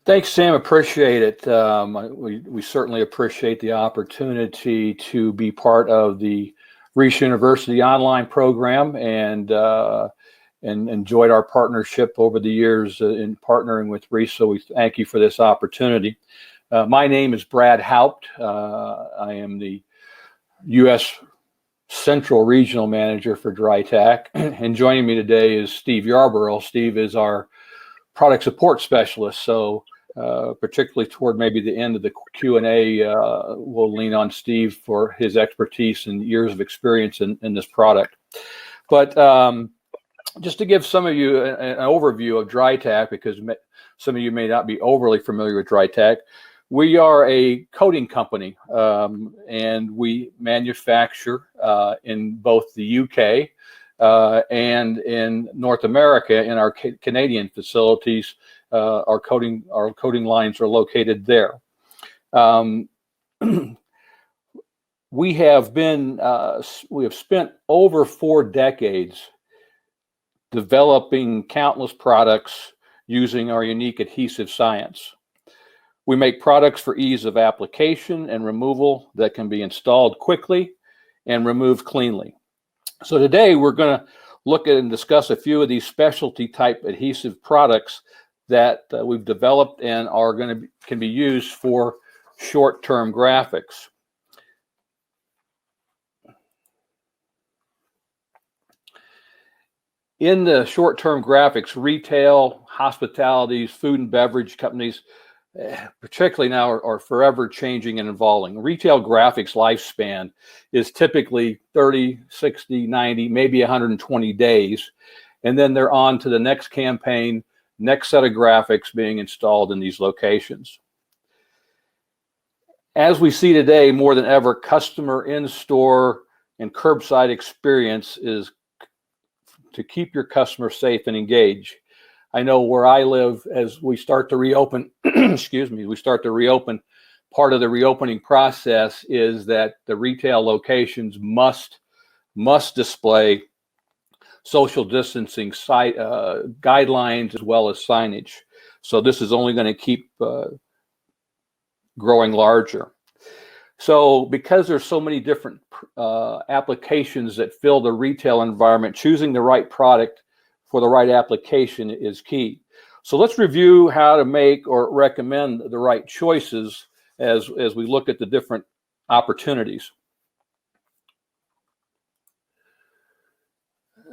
Thanks, Sam. Appreciate it. We certainly appreciate the opportunity to be part of the ReeceU University online program and enjoyed our partnership over the years in partnering with ReeceU. So we thank you for this opportunity. My name is Brad Haupt. I am the U.S. Central Regional Manager for Drytac, and joining me today is Steve Yarborough. Steve is our product support specialist. So particularly toward maybe the end of the Q&A, we'll lean on Steve for his expertise and years of experience in this product. But just to give some of you an overview of Drytac, because some of you may not be overly familiar with Drytac, we are a coating company, and we manufacture in both the UK and in North America in our Canadian facilities. Our coating lines are located there. We have spent over 4 decades developing countless products using our unique adhesive science. We make products for ease of application and removal that can be installed quickly and removed cleanly. So today we're going to look at and discuss a few of these specialty type adhesive products that we've developed and can be used for short-term graphics. In the short-term graphics, retail, hospitalities, food and beverage companies, particularly now, are forever changing and evolving. Retail graphics lifespan is typically 30, 60, 90, maybe 120 days. And then they're on to the next campaign, next set of graphics being installed in these locations. As we see today, more than ever, customer in-store and curbside experience is to keep your customer safe and engaged. I know where I live, as we start to reopen, part of the reopening process is that the retail locations must display social distancing guidelines as well as signage. So this is only going to keep growing larger. So because there's so many different applications that fill the retail environment, choosing the right product for the right application is key. So let's review how to make or recommend the right choices as we look at the different opportunities.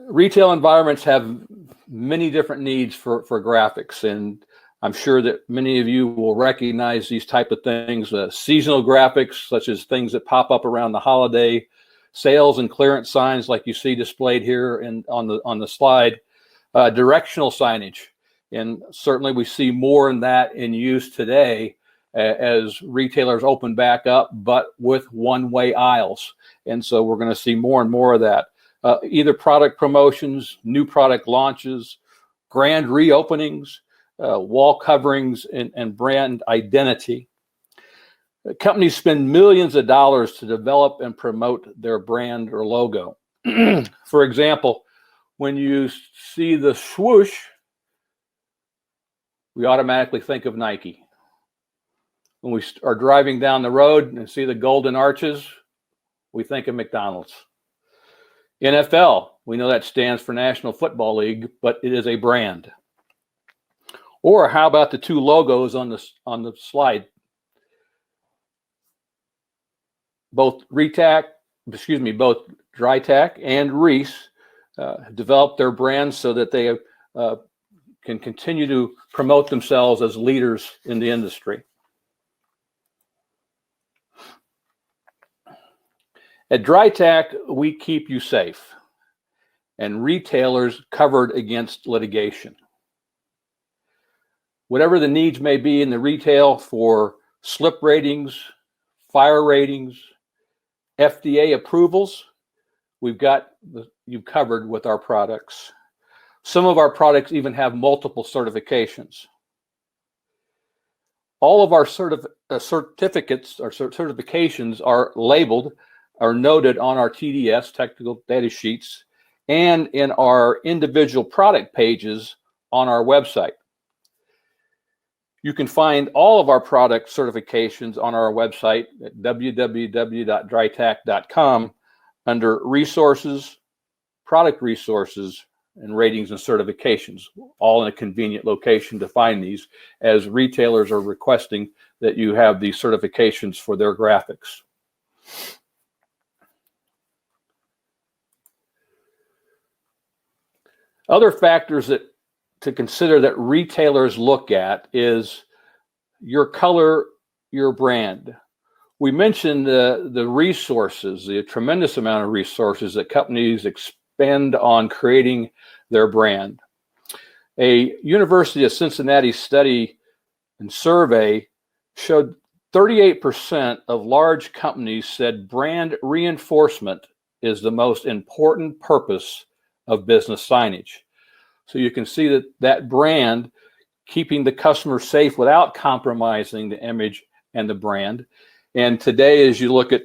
Retail environments have many different needs for graphics, and I'm sure that many of you will recognize these type of things. Seasonal graphics, such as things that pop up around the holiday, sales and clearance signs like you see displayed here and on the slide, directional signage, and certainly we see more in that in use today as retailers open back up, but with one-way aisles, and so we're going to see more and more of that. Either product promotions, new product launches, grand reopenings, wall coverings, and brand identity. Companies spend millions of dollars to develop and promote their brand or logo. For example, when you see the swoosh, we automatically think of Nike. When we are driving down the road and see the golden arches, we think of McDonald's. NFL, we know that stands for National Football League, but it is a brand. Or how about the 2 logos on the slide? Both Drytac and ReeceU developed their brands so that they can continue to promote themselves as leaders in the industry. At Drytac, we keep you safe and retailers covered against litigation. Whatever the needs may be in the retail for slip ratings, fire ratings, FDA approvals, we've got you covered with our products. Some of our products even have multiple certifications. All of our certificates or certifications are labeled, are noted on our TDS, technical data sheets, and in our individual product pages on our website. You can find all of our product certifications on our website at www.drytac.com under Resources, Product Resources, and Ratings and Certifications, all in a convenient location to find these, as retailers are requesting that you have these certifications for their graphics. Other factors to consider that retailers look at is your color, your brand. We mentioned the resources, the tremendous amount of resources that companies expend on creating their brand. A University of Cincinnati study and survey showed 38% of large companies said brand reinforcement is the most important purpose of business signage. So you can see that brand, keeping the customer safe without compromising the image and the brand. And today, as you look at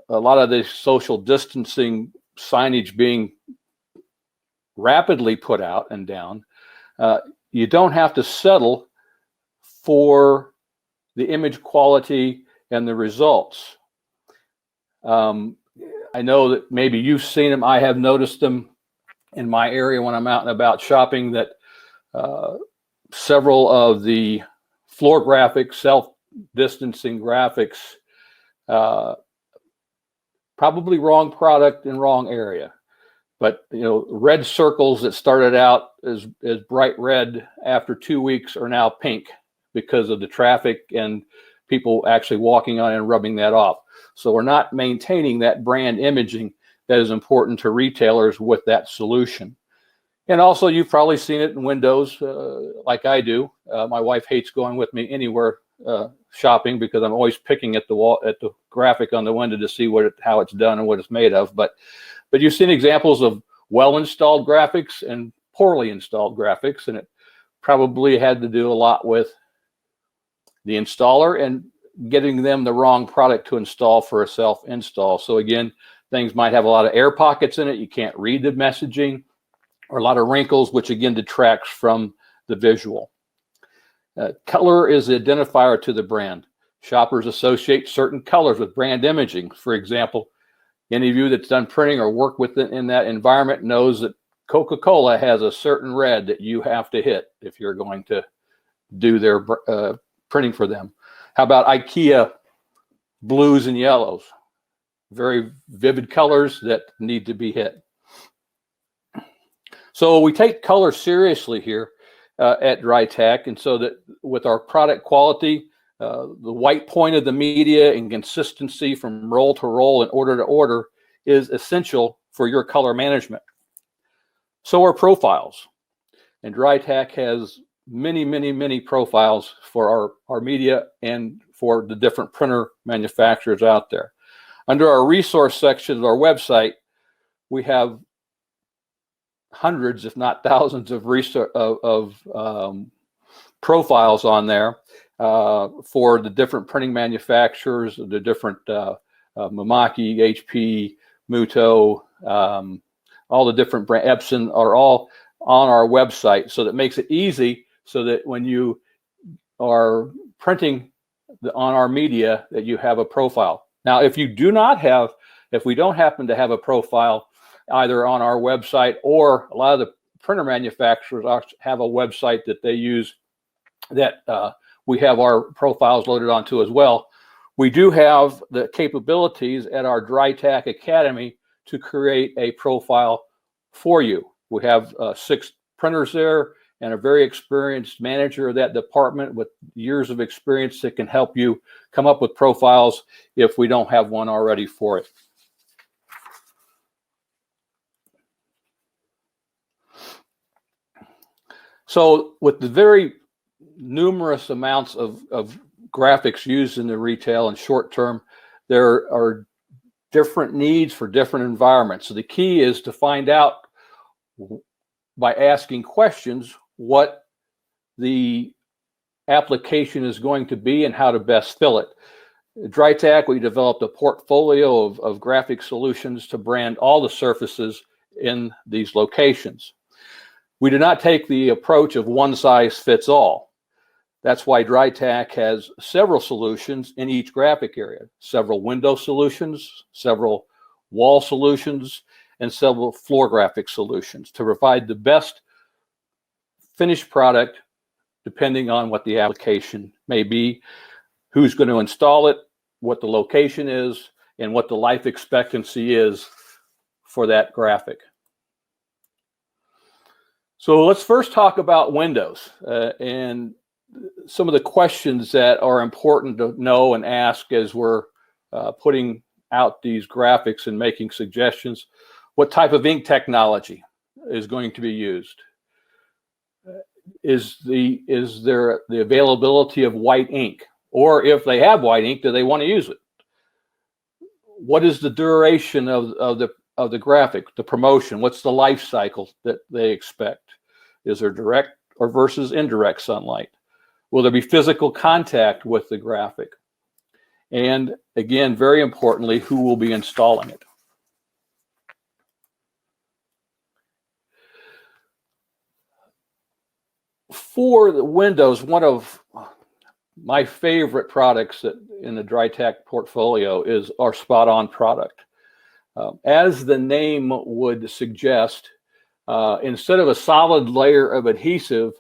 a lot of the social distancing signage being rapidly put out and down, you don't have to settle for the image quality and the results. I know that maybe you've seen them. I have noticed them in my area when I'm out and about shopping, that several of the floor graphics, self-distancing graphics, probably wrong product in wrong area. But red circles that started out as bright red after 2 weeks are now pink because of the traffic and people actually walking on and rubbing that off. So we're not maintaining that brand imaging that is important to retailers with that solution. And also, you've probably seen it in windows like I do. My wife hates going with me anywhere shopping because I'm always picking at the wall, at the graphic on the window to see how it's done and what it's made of. But you've seen examples of well-installed graphics and poorly installed graphics, and it probably had to do a lot with the installer and getting them the wrong product to install for a self-install. So again, things might have a lot of air pockets in it. You can't read the messaging, or a lot of wrinkles, which again detracts from the visual. Color is the identifier to the brand. Shoppers associate certain colors with brand imaging. For example, any of you that's done printing or work in that environment knows that Coca-Cola has a certain red that you have to hit if you're going to do their printing for them. How about IKEA blues and yellows? Very vivid colors that need to be hit. So we take color seriously here at Drytac, and so that with our product quality, the white point of the media and consistency from roll to roll and order to order is essential for your color management. So are profiles, and Drytac has many, many, many profiles for our media and for the different printer manufacturers out there. Under our resource section of our website, we have hundreds, if not thousands, of profiles on there for the different printing manufacturers, the different Mamaki, HP, Muto, all the different brands, Epson, are all on our website. So that makes it easy so that when you are printing on our media, that you have a profile. Now, if we don't happen to have a profile either on our website, or a lot of the printer manufacturers have a website that they use that we have our profiles loaded onto as well, we do have the capabilities at our Drytac Academy to create a profile for you. We have 6 printers there and a very experienced manager of that department with years of experience that can help you come up with profiles if we don't have one already for it. So with the very numerous amounts of graphics used in the retail and short term, there are different needs for different environments. So the key is to find out by asking questions what the application is going to be and how to best fill it. At Drytac, we developed a portfolio of graphic solutions to brand all the surfaces in these locations. We do not take the approach of one size fits all. That's why Drytac has several solutions in each graphic area, several window solutions, several wall solutions, and several floor graphic solutions to provide the best finished product depending on what the application may be, who's going to install it, what the location is, and what the life expectancy is for that graphic. So let's first talk about windows and some of the questions that are important to know and ask as we're putting out these graphics and making suggestions. What type of ink technology is going to be used? Is there the availability of white ink? Or if they have white ink, do they want to use it? What is the duration of the graphic, the promotion? What's the life cycle that they expect? Is there direct or versus indirect sunlight? Will there be physical contact with the graphic? And again, very importantly, who will be installing it? For the windows, one of my favorite products in the Drytac portfolio is our Spot On product. As the name would suggest, instead of a solid layer of adhesive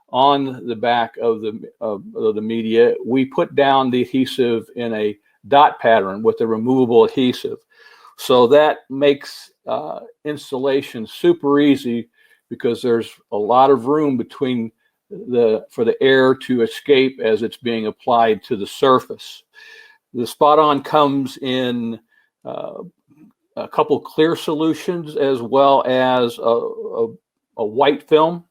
on the back of the media, we put down the adhesive in a dot pattern with a removable adhesive. So that makes installation super easy because there's a lot of room between for the air to escape as it's being applied to the surface. The Spot On comes in a couple clear solutions as well as a white film,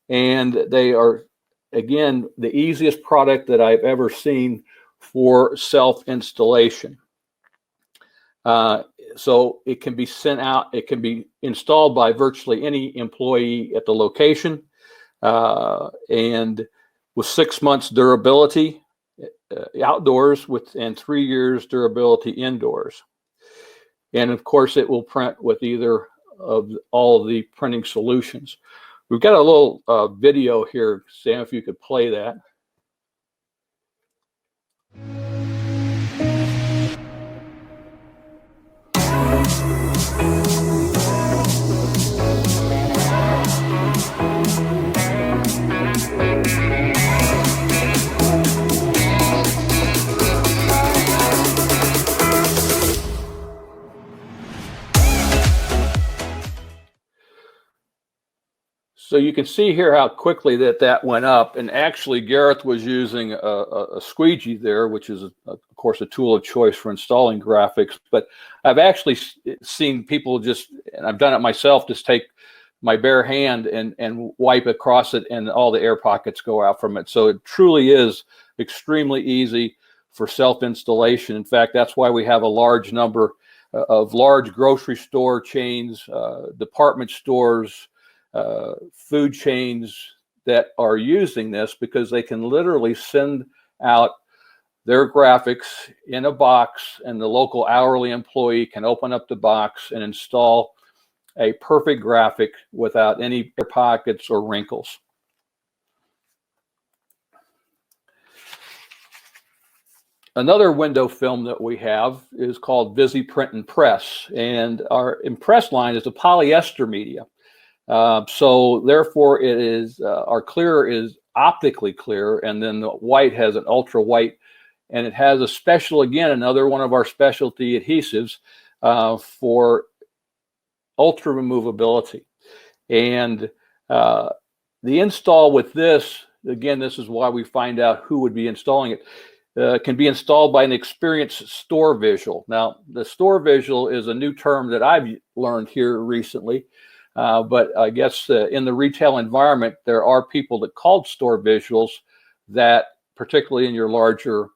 and they are, again, the easiest product that I've ever seen for self-installation. So it can be sent out, it can be installed by virtually any employee at the location, and with 6 months durability outdoors and 3 years durability indoors. And of course, it will print with either of all of the printing solutions. We've got a little video here, Sam, if you could play that. So you can see here how quickly that went up, and actually Gareth was using a squeegee there, which is of course a tool of choice for installing graphics. But I've actually seen people just, and I've done it myself, just take my bare hand and wipe across it, and all the air pockets go out from it. So it truly is extremely easy for self-installation. In fact, that's why we have a large number of large grocery store chains, department stores, food chains that are using this, because they can literally send out their graphics in a box, and the local hourly employee can open up the box and install a perfect graphic without any air pockets or wrinkles. Another window film that we have is called VisiPrint and Press, and our impress line is a polyester media. So therefore it is, our clear is optically clear, and then the white has an ultra white, and it has a special, again, another one of our specialty adhesives for ultra removability. And the install with this, again, this is why we find out who would be installing it, can be installed by an experienced store visual. Now, the store visual is a new term that I've learned here recently. But I guess in the retail environment, there are people that called store visuals that, particularly in your larger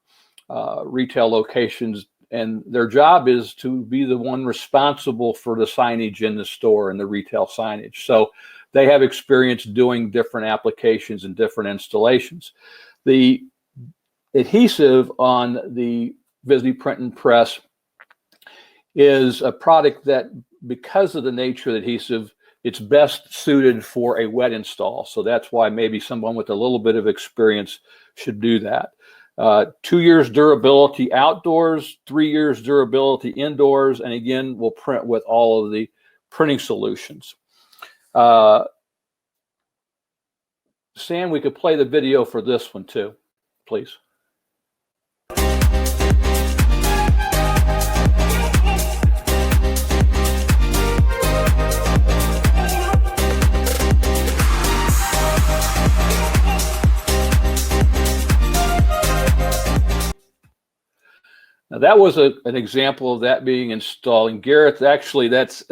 retail locations, and their job is to be the one responsible for the signage in the store and the retail signage. So they have experience doing different applications and different installations. The adhesive on the VisiPrint and Press is a product that because of the nature of the adhesive, it's best suited for a wet install. So that's why maybe someone with a little bit of experience should do that. 2 years durability outdoors, 3 years durability indoors, and again, we'll print with all of the printing solutions. Sam, we could play the video for this one too, please. Now that was an example of that being installed. And Garrett, actually, that's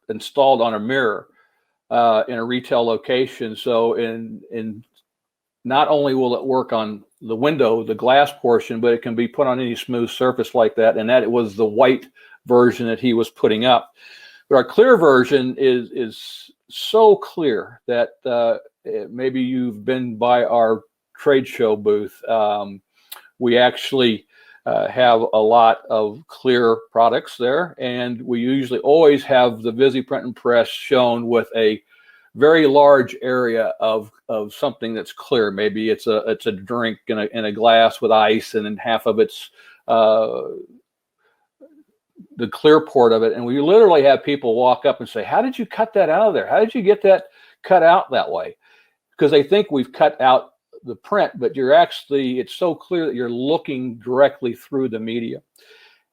installed on a mirror in a retail location. So in not only will it work on the window, the glass portion, but it can be put on any smooth surface like that. And that was the white version that he was putting up. But our clear version is so clear that maybe you've been by our trade show booth. We actually have a lot of clear products there, and we usually always have the VisiPrint and Press shown with a very large area of something that's clear. Maybe it's a drink in a glass with ice, and then half of it's the clear part of it. And we literally have people walk up and say, "How did you cut that out of there? How did you get that cut out that way?" Because they think we've cut out the print, but you're actually, it's so clear that you're looking directly through the media.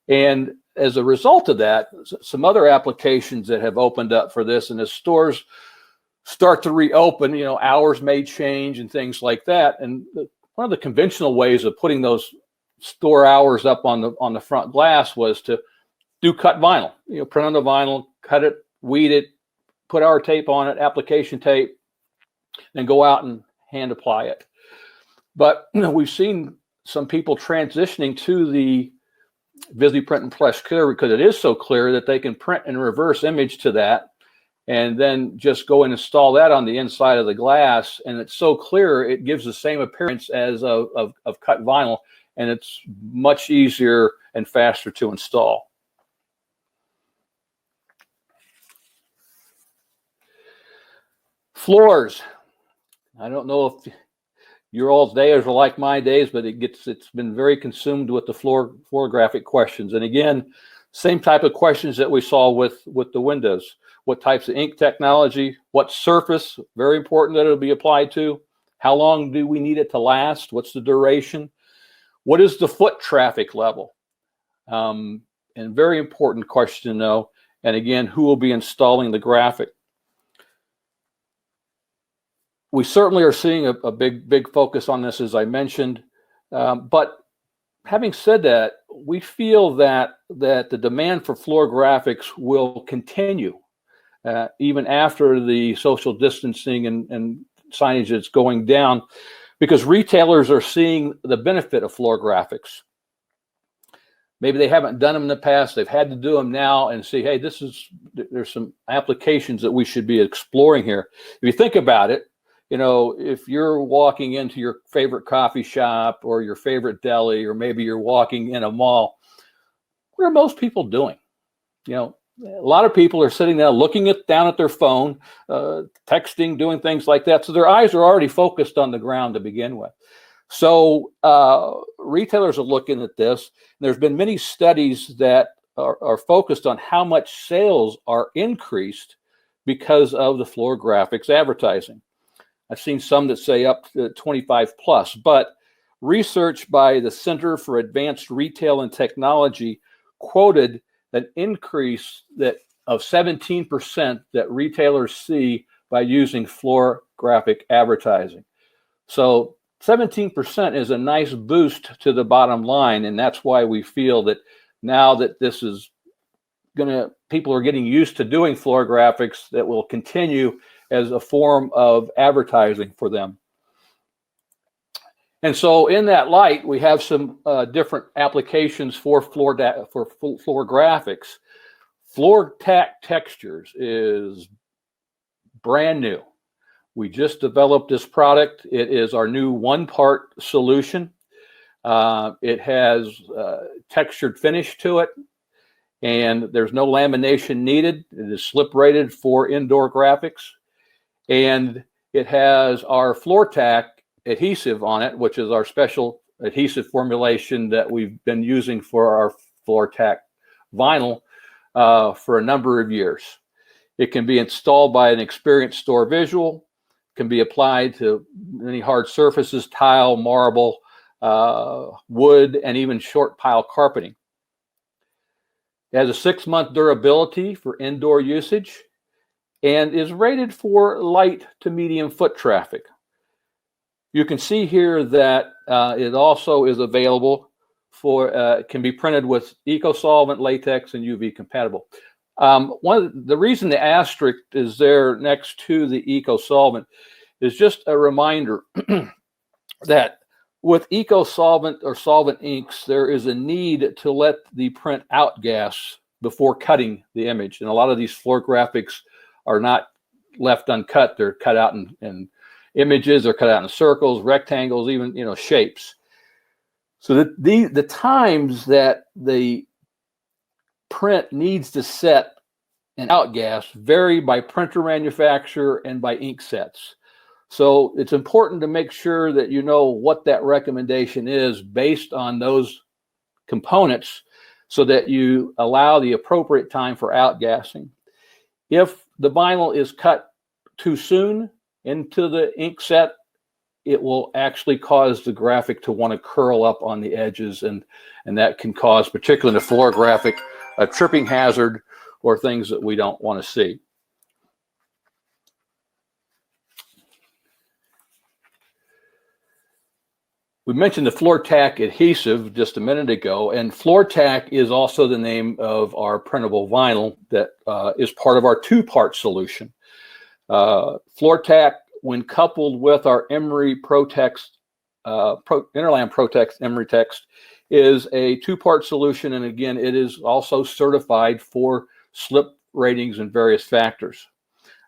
And as a result of that, some other applications that have opened up for this, and as stores start to reopen, hours may change and things like that. And one of the conventional ways of putting those store hours up on the front glass was to do cut vinyl, print on the vinyl, cut it, weed it, put our tape on it, application tape, then go out and hand apply it. But we've seen some people transitioning to the VisiPrint and Press Clear because it is so clear that they can print and reverse image to that, and then just go and install that on the inside of the glass. And it's so clear, it gives the same appearance as of cut vinyl, and it's much easier and faster to install. Floors. I don't know if your all's days are like my days, but it's been very consumed with the floor graphic questions. And again, same type of questions that we saw with the windows. What types of ink technology? What surface? Very important that it'll be applied to. How long do we need it to last? What's the duration? What is the foot traffic level? And very important question to know. And again, who will be installing the graphic? We certainly are seeing a big focus on this, as I mentioned. But having said that, we feel that the demand for floor graphics will continue even after the social distancing and signage is going down, because retailers are seeing the benefit of floor graphics. Maybe they haven't done them in the past. They've had to do them now and see, hey, there's some applications that we should be exploring here. If you think about it, if you're walking into your favorite coffee shop or your favorite deli, or maybe you're walking in a mall, what are most people doing? A lot of people are sitting there looking down at their phone, texting, doing things like that. So their eyes are already focused on the ground to begin with. So retailers are looking at this. There's been many studies that are focused on how much sales are increased because of the floor graphics advertising. I've seen some that say up to 25 plus, but research by the Center for Advanced Retail and Technology quoted an increase of 17% that retailers see by using floor graphic advertising. So 17% is a nice boost to the bottom line, and that's why we feel that now that this is people are getting used to doing floor graphics, that will continue as a form of advertising for them. And so in that light, we have some different applications for floor graphics. FloorTac Textures is brand new. We just developed this product. It is our new one-part solution. It has textured finish to it. and there's no lamination needed. It is slip rated for indoor graphics, and it has our FloorTac adhesive on it, which is our special adhesive formulation that we've been using for our FloorTac vinyl for a number of years. It can be installed by an experienced store visual, can be applied to any hard surfaces, tile, marble, wood, and even short pile carpeting. It has a 6-month durability for indoor usage and is rated for light to medium foot traffic. You can see here that it also is available for, can be printed with eco-solvent, latex, and UV compatible. The reason the asterisk is there next to the eco-solvent is just a reminder that with eco-solvent or solvent inks, there is a need to let the print outgas before cutting the image. And a lot of these floor graphics are not left uncut. They're cut out in images, they're cut out in circles, rectangles, even shapes. So the times that the print needs to set and outgas vary by printer manufacturer and by ink sets. So it's important to make sure that you know what that recommendation is based on those components so that you allow the appropriate time for outgassing. If the vinyl is cut too soon into the ink set, it will actually cause the graphic to want to curl up on the edges, and that can cause, particularly in the floor graphic, a tripping hazard or things that we don't want to see. We mentioned the FloorTac adhesive just a minute ago, and FloorTac is also the name of our printable vinyl that is part of our 2-part solution. FloorTac, when coupled with our Emery Protex, Interland Protex Emery Text, is a 2-part solution, and again, it is also certified for slip ratings and various factors.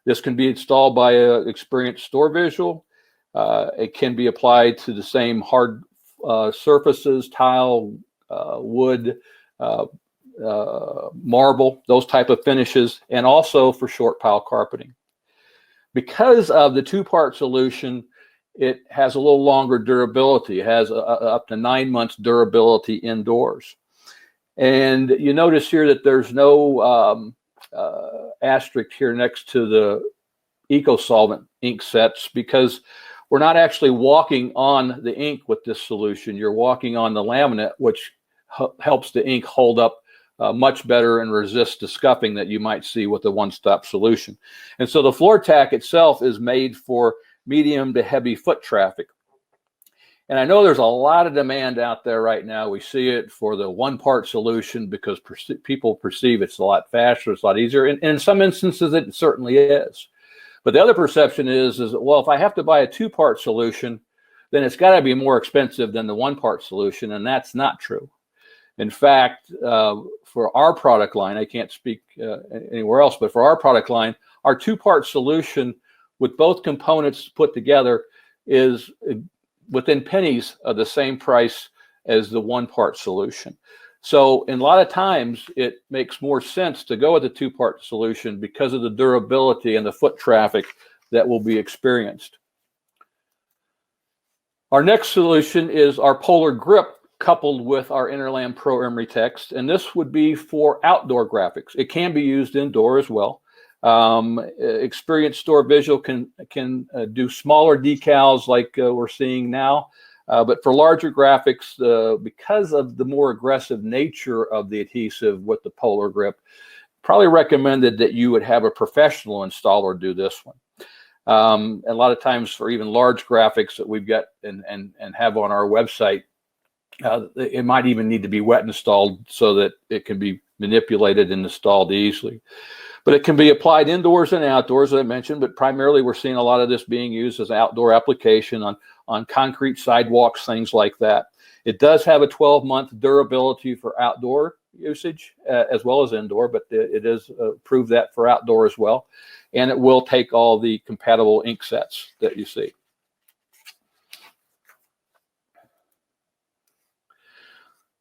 This can be installed by an experienced store visual. It can be applied to the same hard surfaces, tile, wood, marble, those type of finishes, and also for short pile carpeting. Because of the 2-part solution, it has a little longer durability. It has up to 9 months durability indoors. And you notice here that there's no asterisk here next to the eco-solvent ink sets, because we're not actually walking on the ink with this solution. You're walking on the laminate, which helps the ink hold up much better and resist the scuffing that you might see with the one-stop solution. And so the FloorTac itself is made for medium to heavy foot traffic. And I know there's a lot of demand out there right now. We see it for the 1-part solution because people perceive it's a lot faster, it's a lot easier. And in some instances, it certainly is. But the other perception is well, if I have to buy a 2-part solution, then it's got to be more expensive than the 1-part solution, and that's not true. In fact, for our product line, I can't speak anywhere else, but for our product line, our 2-part solution with both components put together is within pennies of the same price as the 1-part solution. So in a lot of times, it makes more sense to go with the 2-part solution because of the durability and the foot traffic that will be experienced. Our next solution is our Polar Grip coupled with our Interland Pro Emery Text, and this would be for outdoor graphics. It can be used indoor as well. Experienced store visual can do smaller decals like we're seeing now. But for larger graphics, because of the more aggressive nature of the adhesive with the Polar Grip, probably recommended that you would have a professional installer do this one. A lot of times for even large graphics that we've got and have on our website, it might even need to be wet installed so that it can be manipulated and installed easily. But it can be applied indoors and outdoors, as I mentioned, but primarily we're seeing a lot of this being used as outdoor application on concrete sidewalks, things like that. It does have a 12-month durability for outdoor usage as well as indoor, but it is approved that for outdoor as well. And it will take all the compatible ink sets that you see.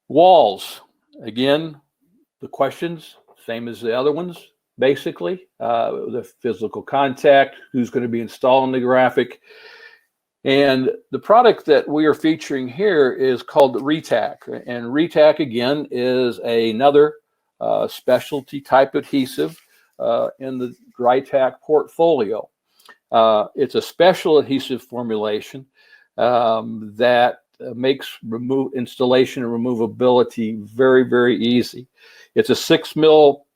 Walls, again, The questions, same as the other ones, basically. The physical contact, who's going to be installing the graphic. And the product that we are featuring here is called the ReeceU. And ReeceU, again, is another specialty type adhesive in the Drytac portfolio. It's a special adhesive formulation that makes installation and removability very, very easy. It's a 6 mil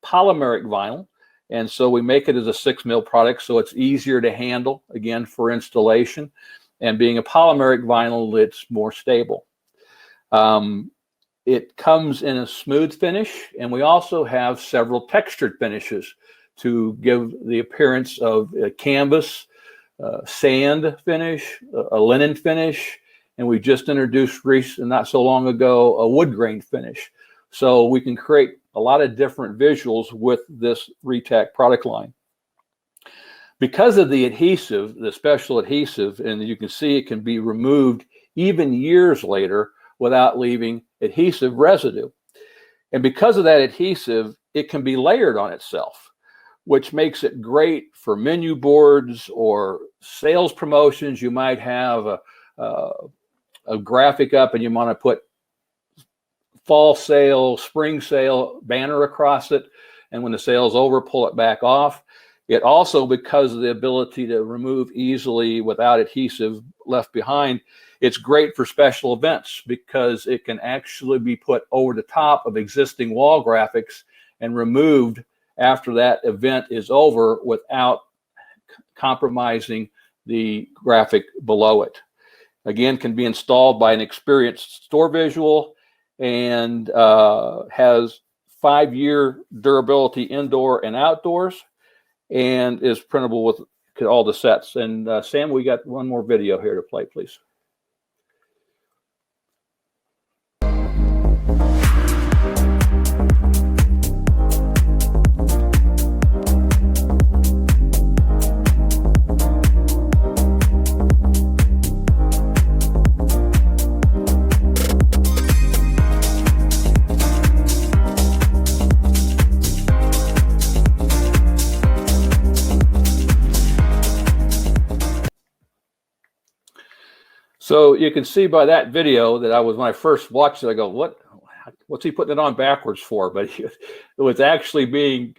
polymeric vinyl, and so we make it as a 6 mil product so it's easier to handle, again, for installation. And being a polymeric vinyl, it's more stable. It comes in a smooth finish, and we also have several textured finishes to give the appearance of a canvas, sand finish, a linen finish, and we just introduced not so long ago a wood grain finish. So we can create a lot of different visuals with this ReeceU product line. Because of the adhesive, the special adhesive, and you can see it can be removed even years later without leaving adhesive residue. And because of that adhesive, it can be layered on itself, which makes it great for menu boards or sales promotions. You might have a graphic up and you want to put fall sale, spring sale banner across it, and when the sale's over, pull it back off. It also, because of the ability to remove easily without adhesive left behind, it's great for special events because it can actually be put over the top of existing wall graphics and removed after that event is over without compromising the graphic below it. Again, can be installed by an experienced store visual and has 5-year durability indoor and outdoors, and is printable with all the sets. And Sam, we got one more video here to play, please. So you can see by that video that when I first watched it, I go, what's he putting it on backwards for? But it was actually being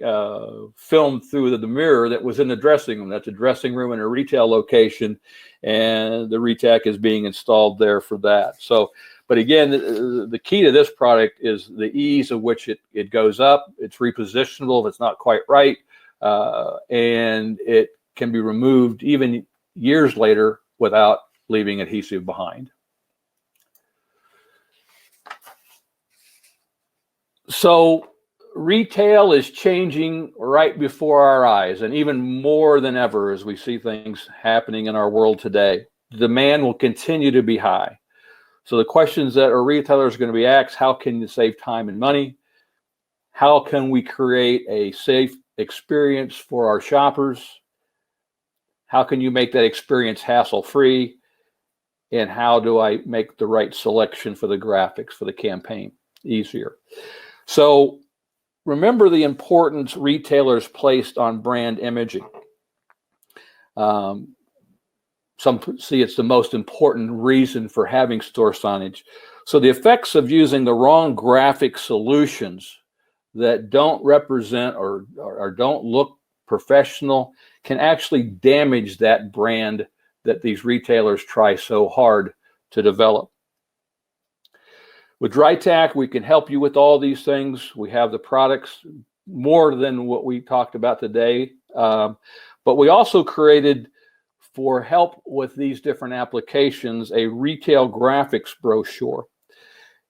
filmed through the mirror that was in the dressing room. That's a dressing room in a retail location, and the ReeceU is being installed there for that. So, but again, the key to this product is the ease of which it goes up. It's repositionable if it's not quite right, and it can be removed even years later without leaving adhesive behind. So retail is changing right before our eyes, and even more than ever as we see things happening in our world today. Demand will continue to be high. So the questions that our retailers are going to be asked: how can you save time and money? How can we create a safe experience for our shoppers? How can you make that experience hassle-free? And how do I make the right selection for the graphics for the campaign easier? So remember the importance retailers placed on brand imaging. Some see it's the most important reason for having store signage. So the effects of using the wrong graphic solutions that don't represent or don't look professional can actually damage that brand that these retailers try so hard to develop. With Drytac, we can help you with all these things. We have the products, more than what we talked about today, but we also created, for help with these different applications, a retail graphics brochure.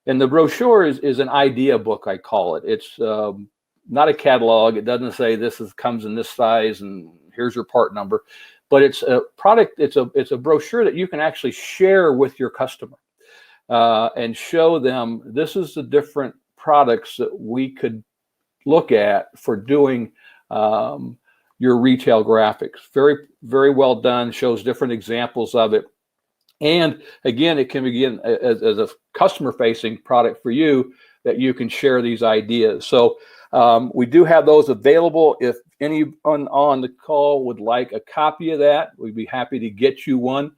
And the brochure is an idea book, I call it. It's not a catalog. It doesn't say comes in this size and here's your part number. But it's a product, it's a brochure that you can actually share with your customer and show them this is the different products that we could look at for doing your retail graphics. Very, very well done, shows different examples of it. And again, it can begin as a customer-facing product for you, that you can share these ideas. So we do have those available. If anyone on the call would like a copy of that, we'd be happy to get you one.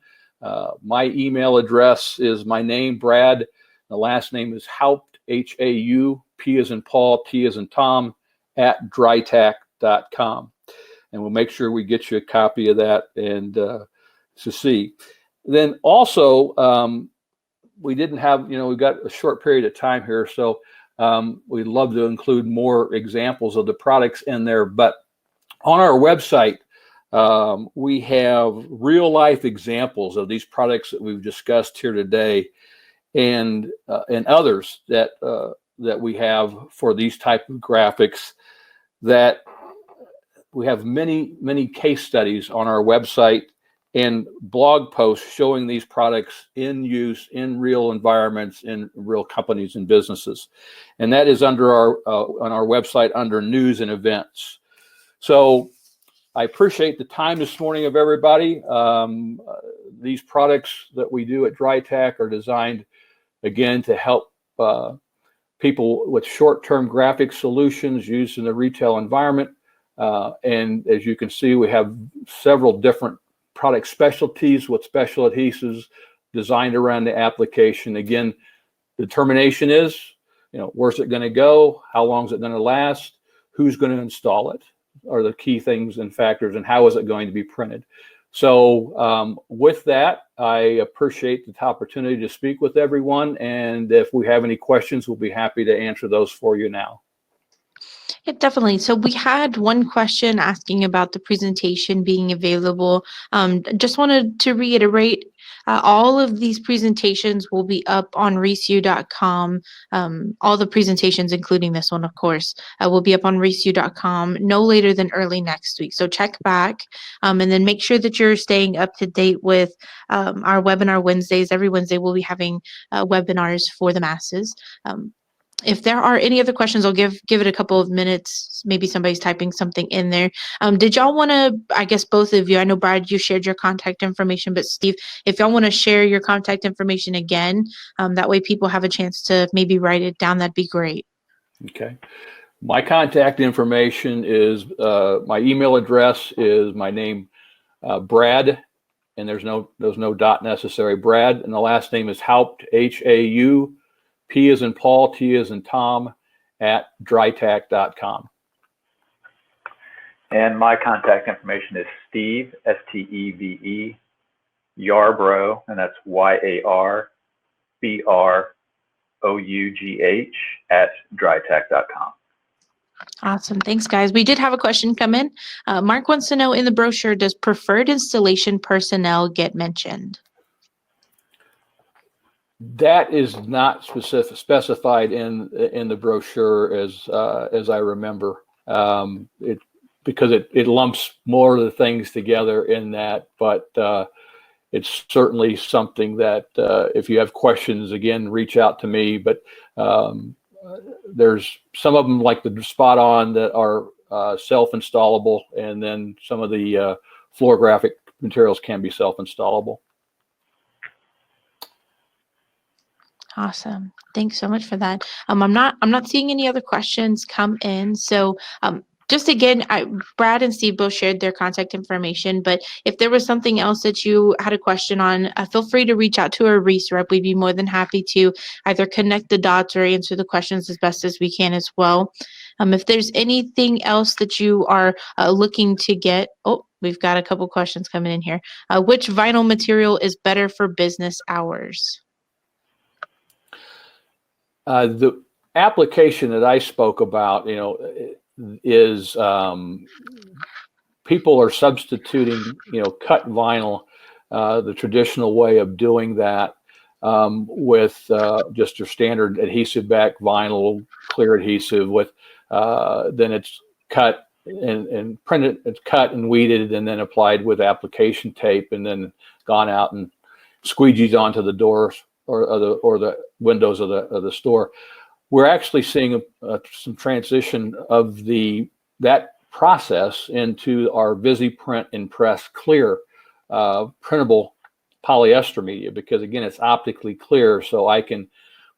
My email address is my name, Brad. The last name is Haupt, H-A-U, P as in Paul, T as in Tom, @drytac.com. And we'll make sure we get you a copy of that and to see. Then also, we didn't have, we've got a short period of time here, so we'd love to include more examples of the products in there. But on our website, we have real life examples of these products that we've discussed here today, and others that we have for these type of graphics. That we have many case studies on our website and blog posts showing these products in use in real environments, in real companies and businesses. And that is under on our website under news and events. So I appreciate the time this morning of everybody. These products that we do at Drytac are designed, again, to help people with short-term graphic solutions used in the retail environment. And as you can see, we have several different product specialties with special adhesives designed around the application. Again, the determination is, where's it going to go? How long is it going to last? Who's going to install it? Are the key things and factors, and how is it going to be printed? So with that, I appreciate the opportunity to speak with everyone. And if we have any questions, we'll be happy to answer those for you now. Yeah, definitely. So we had one question asking about the presentation being available. Just wanted to reiterate, all of these presentations will be up on ReeceU.com. All the presentations, including this one, of course, will be up on ReeceU.com no later than early next week. So check back and then make sure that you're staying up to date with our webinar Wednesdays. Every Wednesday we'll be having webinars for the masses. If there are any other questions, I'll give it a couple of minutes. Maybe somebody's typing something in there. Did y'all want to, I guess both of you, I know Brad, you shared your contact information, but Steve, if y'all want to share your contact information again, that way people have a chance to maybe write it down, that'd be great. Okay. My contact information is, my email address is my name, Brad, and there's no dot necessary, Brad, and the last name is Haupt, H-A-U, P as in Paul, T as in Tom, @drytac.com. And my contact information is Steve, S-T-E-V-E, Yarbrough, and that's Y-A-R-B-R-O-U-G-H @drytac.com. Awesome. Thanks, guys. We did have a question come in. Mark wants to know, in the brochure, does preferred installation personnel get mentioned? That is not specified in the brochure as I remember, because it lumps more of the things together in that. But it's certainly something that if you have questions, again, reach out to me. But there's some of them, like the spot on, that are self-installable, and then some of the floor graphic materials can be self-installable. Awesome. Thanks so much for that. I'm not seeing any other questions come in. So just again, Brad and Steve both shared their contact information, but if there was something else that you had a question on, feel free to reach out to our Reece rep. We'd be more than happy to either connect the dots or answer the questions as best as we can as well. If there's anything else that you are looking to get, we've got a couple questions coming in here. Which vinyl material is better for business hours? The application that I spoke about, is people are substituting, cut vinyl, the traditional way of doing that, with just your standard adhesive back vinyl, clear adhesive with, then it's cut and printed, it's cut and weeded and then applied with application tape and then gone out and squeegeed onto the doors or the windows of the store. We're actually seeing some transition of that process into our VisiPrint and Press Clear printable polyester media, because again, it's optically clear, so I can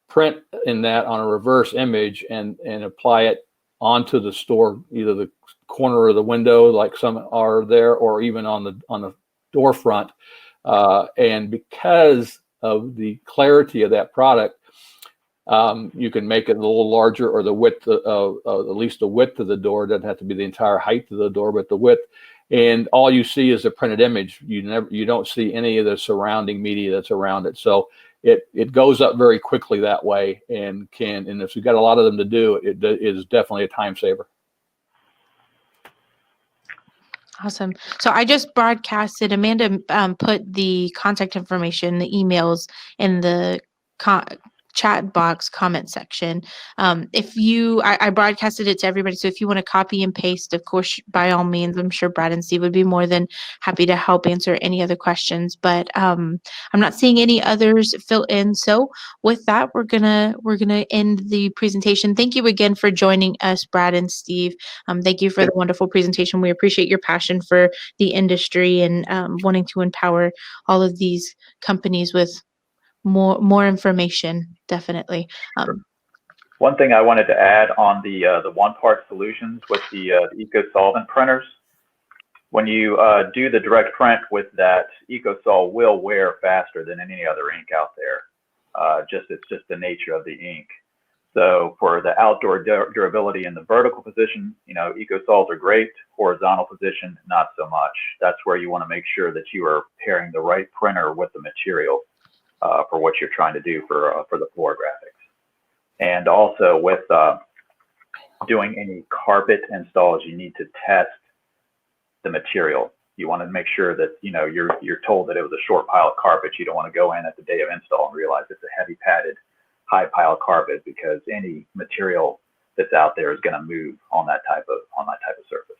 print in that on a reverse image and apply it onto the store, either the corner of the window like some are there, or even on the door front. And because of the clarity of that product, you can make it a little larger, or the width of at least the width of the door. It doesn't have to be the entire height of the door, but the width. And all you see is a printed image. You don't see any of the surrounding media that's around it. So it goes up very quickly that way, and if you've got a lot of them to do, it is definitely a time saver. Awesome. So I just broadcasted, Amanda put the contact information, the emails in the chat box comment section. I broadcasted it to everybody. So if you want to copy and paste, of course, by all means, I'm sure Brad and Steve would be more than happy to help answer any other questions, but I'm not seeing any others fill in. So with that, we're gonna end the presentation. Thank you again for joining us, Brad and Steve. Thank you for the wonderful presentation. We appreciate your passion for the industry and wanting to empower all of these companies with more information, definitely. One thing I wanted to add on the one-part solutions with the EcoSolvent printers. When you do the direct print with that, EcoSol will wear faster than any other ink out there. It's just the nature of the ink. So for the outdoor durability in the vertical position, EcoSols are great. Horizontal position, not so much. That's where you want to make sure that you are pairing the right printer with the material for what you're trying to do for the floor graphics. And also with doing any carpet installs, you need to test the material. You want to make sure that you're told that it was a short pile of carpet. You don't want to go in at the day of install and realize it's a heavy padded high pile carpet, because any material that's out there is going to move on that type of surface.